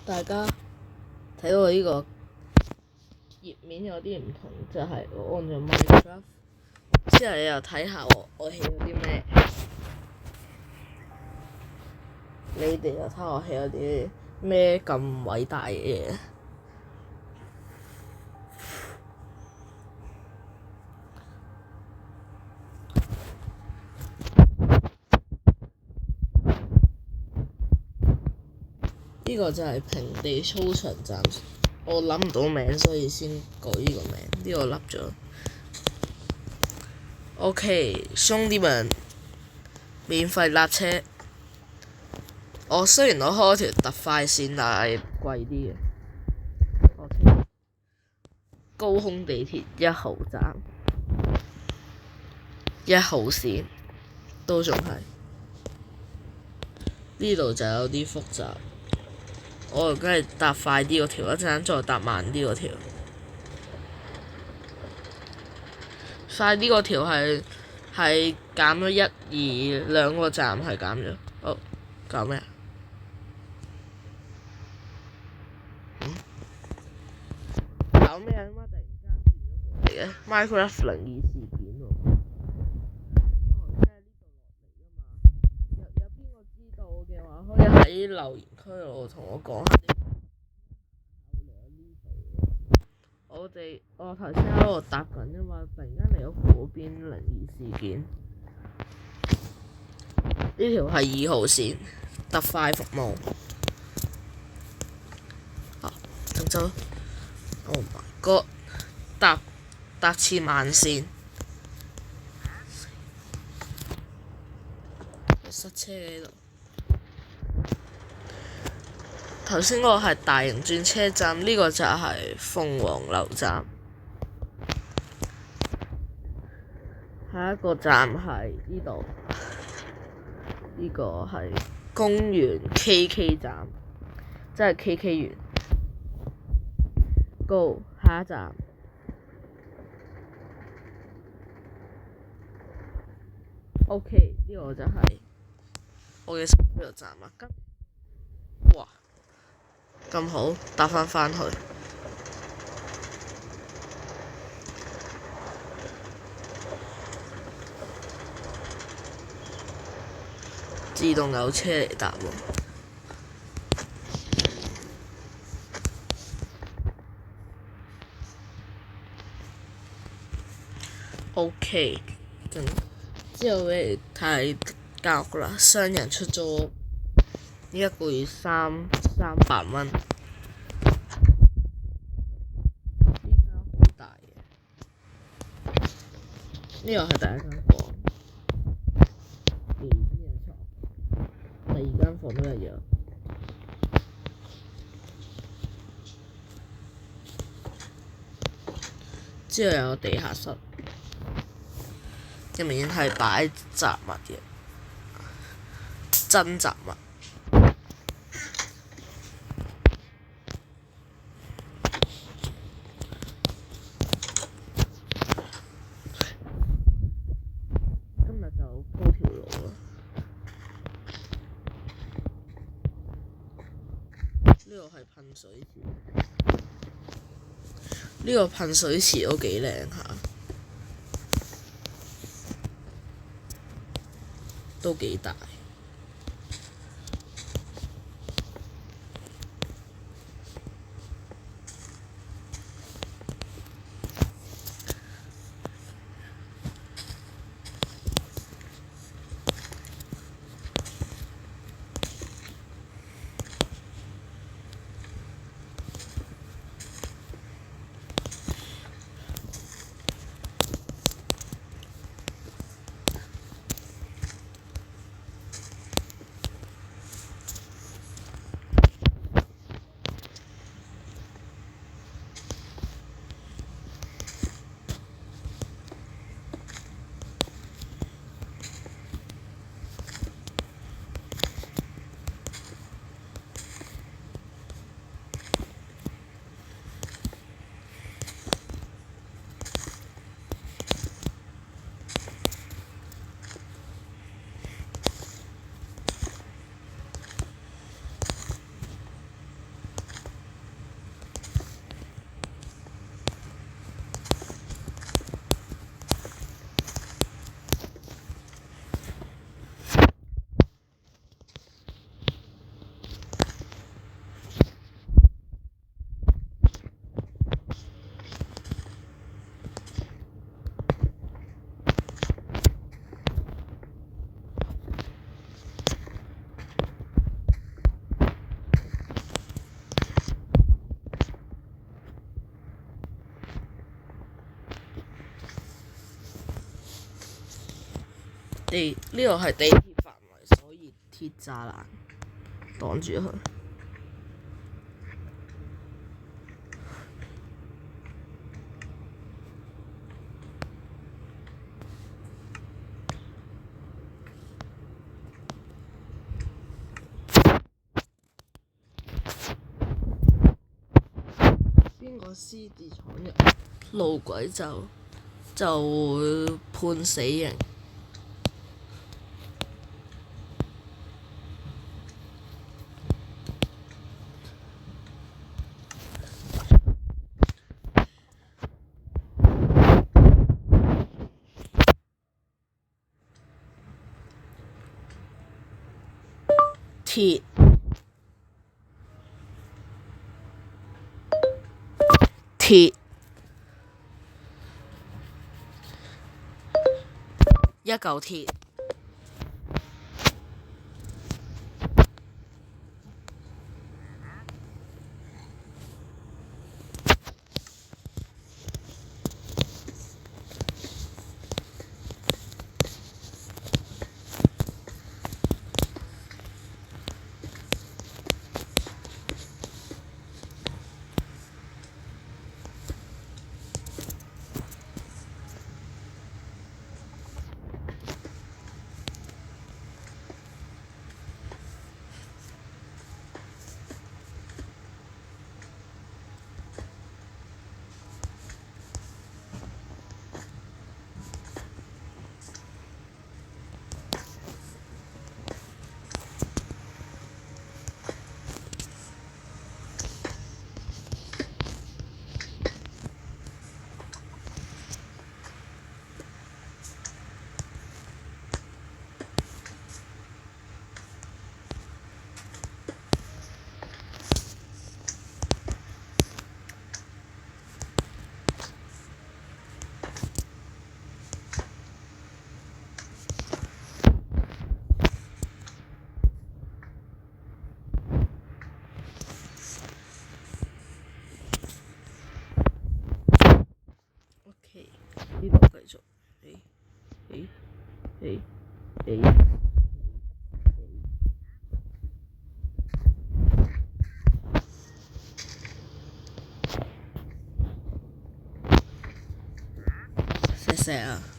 大家睇到呢個頁面有啲唔同，就係我按咗 Minecraft 之後，你又睇下我起咗啲咩，你哋又睇我起咗啲咩咁偉大嘅嘢。呢個就係平地操場站，我諗唔到名，所以先改呢個名。呢個笠咗。OK， 兄弟們，免費搭車。雖然我開咗條特快線，但係貴啲嘅。高空地鐵1號站，1號線都仲係。呢度就有啲複雜。我梗係搭快啲嗰條，一陣間再搭慢啲嗰條。快啲嗰條係減咗1、2兩個站係減咗。哦，搞咩啊？搞咩啊？突然間轉咗過嚟嘅 Minecraft 靈異事件喎。即係呢度落嚟㗎嘛。有邊個知道嘅話，可以喺留言區度同我講下啲。我頭先喺度搭緊啫嘛，突然間嚟咗嗰邊靈異事件。呢條係2號線特快服務。等陣，Oh my god！搭次慢線，塞車嘅呢度。頭先嗰個係大型轉車站，呢個就係鳳凰樓站。下一個站係呢度，呢個係公園 KK 站，即係 KK 園。Go 下一站。OK， 呢個就係我嘅呢個站啦。哇！咁好，搭返去。自動有車嚟搭喎。OK， 之後俾你睇教育啦，雙人出租屋，一個月300蚊。呢間好大嘅，呢個係第一間房，第二間房都一樣。之後有地下室，入面係擺雜物嘅，真雜物。今日就鋪條路啦。呢個係噴水池。呢個噴水池都幾靚下，都幾大。呢個係地鐵範圍，所以鐵柵欄擋住佢。邊個私自闖入路軌就會判死刑。鐵一嚿鐵。呢度繼續，石石啊！